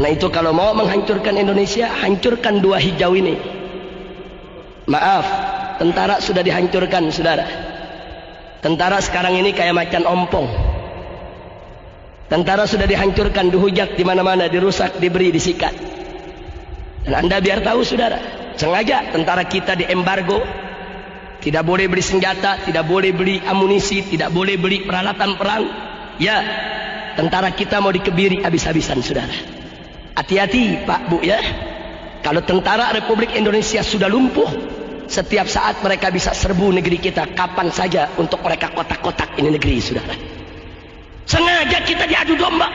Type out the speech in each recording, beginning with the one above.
Karena itu kalau mau menghancurkan Indonesia, hancurkan dua hijau ini. Maaf, tentara sudah dihancurkan, saudara. Tentara sekarang ini kayak macan ompong. Tentara sudah dihancurkan, dihujat di mana-mana, dirusak, diberi, disikat. Dan Anda biar tahu, saudara, sengaja tentara kita diembargo, tidak boleh beli senjata, tidak boleh beli amunisi, tidak boleh beli peralatan perang. Ya, tentara kita mau dikebiri habis-habisan, saudara. Hati-hati, Pak, Bu, ya. Kalau tentara Republik Indonesia sudah lumpuh, setiap saat mereka bisa serbu negeri kita kapan saja untuk mereka kotak-kotak ini negeri, saudara. Sengaja kita diadu domba.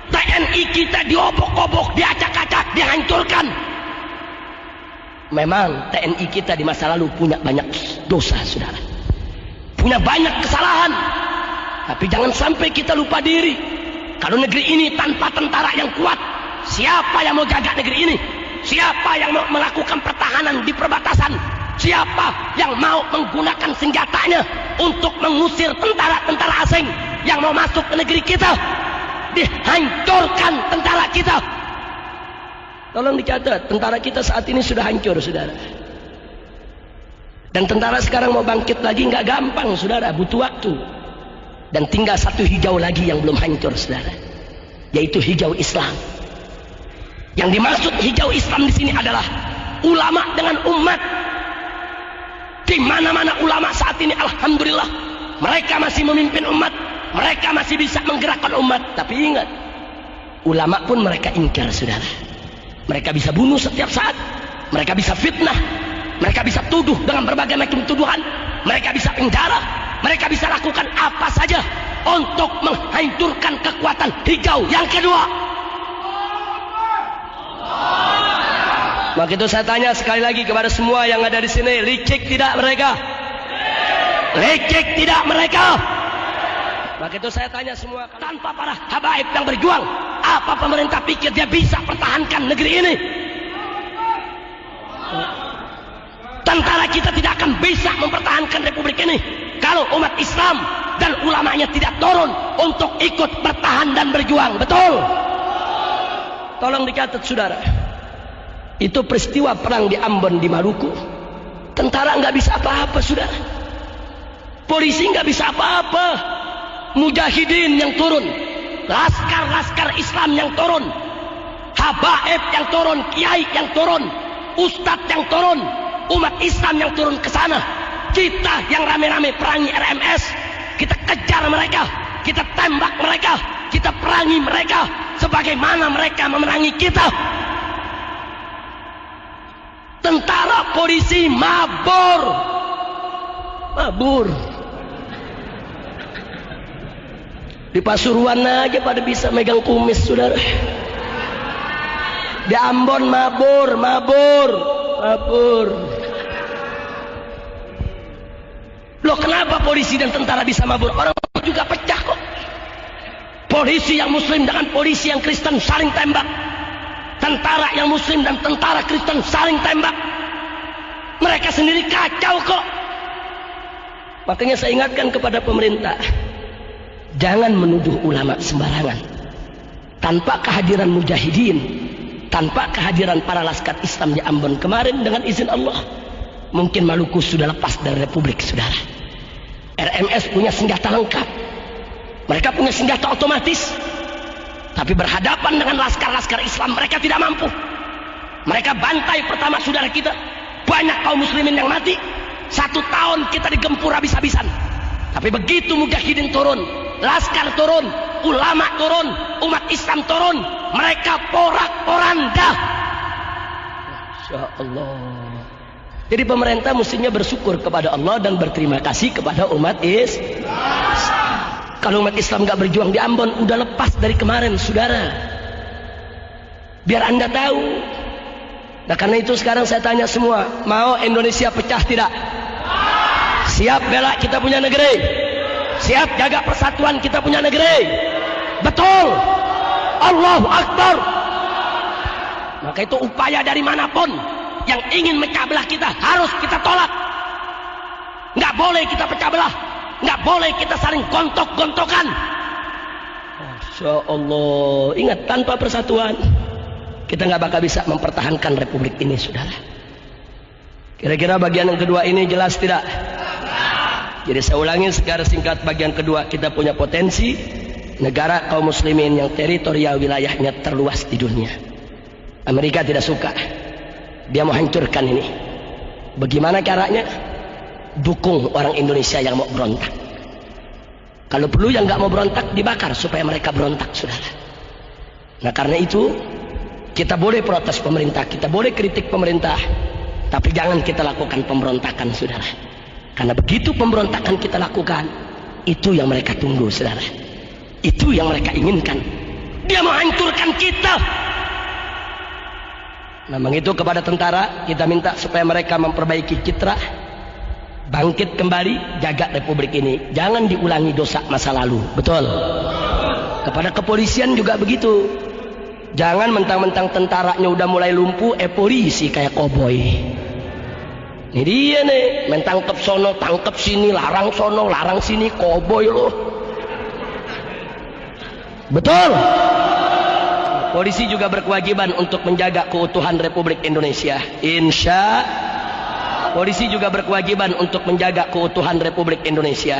TNI kita diobok-obok, diacak-acak, dihancurkan. Memang TNI kita di masa lalu punya banyak dosa, saudara. Punya banyak kesalahan. Tapi jangan sampai kita lupa diri. Kalau negeri ini tanpa tentara yang kuat, siapa yang mau jaga negeri ini? Siapa yang mau melakukan pertahanan di perbatasan? Siapa yang mau menggunakan senjatanya untuk mengusir tentara-tentara asing yang mau masuk ke negeri kita? Dihancurkan tentara kita. Tolong dicatat, tentara kita saat ini sudah hancur, saudara. Dan tentara sekarang mau bangkit lagi nggak gampang, saudara, butuh waktu. Dan tinggal satu hijau lagi yang belum hancur, saudara, yaitu hijau Islam. Yang dimaksud hijau Islam di sini adalah ulama dengan umat. Di mana-mana ulama saat ini, alhamdulillah, mereka masih memimpin umat, mereka masih bisa menggerakkan umat. Tapi ingat, ulama pun mereka ingkar, saudara. Mereka bisa bunuh setiap saat, mereka bisa fitnah, mereka bisa tuduh dengan berbagai macam tuduhan, mereka bisa penjara, mereka bisa lakukan apa saja untuk menghancurkan kekuatan hijau yang kedua. Maka itu saya tanya sekali lagi kepada semua yang ada di sini, licik tidak mereka? Licik tidak mereka? Maka itu saya tanya semua, tanpa para habaib yang berjuang, apa pemerintah pikir dia bisa pertahankan negeri ini? Tentara kita tidak akan bisa mempertahankan republik ini kalau umat Islam dan ulamanya tidak turun untuk ikut bertahan dan berjuang. Betul? Tolong dicatat, saudara. Itu peristiwa perang di Ambon, di Maluku. Tentara nggak bisa apa-apa, saudara. Polisi nggak bisa apa-apa. Mujahidin yang turun, laskar-laskar Islam yang turun, habaib yang turun, kiai yang turun, ustadz yang turun, umat Islam yang turun ke sana. Kita yang rame-rame perangi RMS, kita kejar mereka, kita tembak mereka, kita perangi mereka sebagaimana mereka memerangi kita. Tentara polisi mabur. Di Pasuruan aja pada bisa megang kumis, saudara. Di Ambon mabur. Loh, kenapa polisi dan tentara bisa mabur? Orang juga pecah kok. Polisi yang muslim dengan polisi yang Kristen saling tembak. Tentara yang muslim dan tentara Kristen saling tembak. Mereka sendiri kacau kok. Makanya saya ingatkan kepada pemerintah, jangan menuduh ulama sembarangan. Tanpa kehadiran mujahidin, tanpa kehadiran para laskar Islam di Ambon kemarin, dengan izin Allah, mungkin Maluku sudah lepas dari republik, saudara. RMS punya senjata lengkap, mereka punya senjata otomatis, tapi berhadapan dengan laskar-laskar Islam mereka tidak mampu. Mereka bantai pertama saudara kita, banyak kaum muslimin yang mati. 1 tahun kita digempur habis-habisan. Tapi begitu mujahidin turun, laskar turun, ulama turun, umat Islam turun, mereka porak-poranda. Masya Allah. Jadi pemerintah mestinya bersyukur kepada Allah dan berterima kasih kepada umat Islam. Kalau umat Islam nggak berjuang di Ambon, udah lepas dari kemarin, saudara. Biar Anda tahu. Nah, karena itu sekarang saya tanya semua, mau Indonesia pecah tidak? Siap bela kita punya negeri? Siap jaga persatuan kita punya negeri? Betul? Allahu Akbar. Maka itu upaya dari manapun yang ingin mecah belah kita harus kita tolak. Nggak boleh kita pecah belah, nggak boleh kita saling gontok-gontokan. Insya Allah. Ingat, tanpa persatuan kita nggak bakal bisa mempertahankan republik ini, saudara. Kira-kira bagian yang kedua ini jelas tidak? Jadi saya ulangi secara singkat, bagian kedua, kita punya potensi negara kaum muslimin yang teritorial wilayahnya terluas di dunia. Amerika tidak suka, dia mau hancurkan ini. Bagaimana caranya? Dukung orang Indonesia yang mau berontak. Kalau perlu yang nggak mau berontak dibakar supaya mereka berontak, saudara. Nah karena itu kita boleh protes pemerintah, kita boleh kritik pemerintah, tapi jangan kita lakukan pemberontakan, saudara. Karena begitu pemberontakan kita lakukan, itu yang mereka tunggu, saudara. Itu yang mereka inginkan. Dia mau hancurkan kita. Memang itu kepada tentara kita minta supaya mereka memperbaiki citra, bangkit kembali, jaga republik ini. Jangan diulangi dosa masa lalu. Betul. Kepada kepolisian juga begitu. Jangan mentang-mentang tentaranya udah mulai lumpuh, polisi kayak koboi. Ini dia nih, main tangkep sono, tangkep sini, larang sono, larang sini, koboi loh. Betul. Polisi juga berkewajiban untuk menjaga keutuhan Republik Indonesia. Polisi juga berkewajiban untuk menjaga keutuhan Republik Indonesia.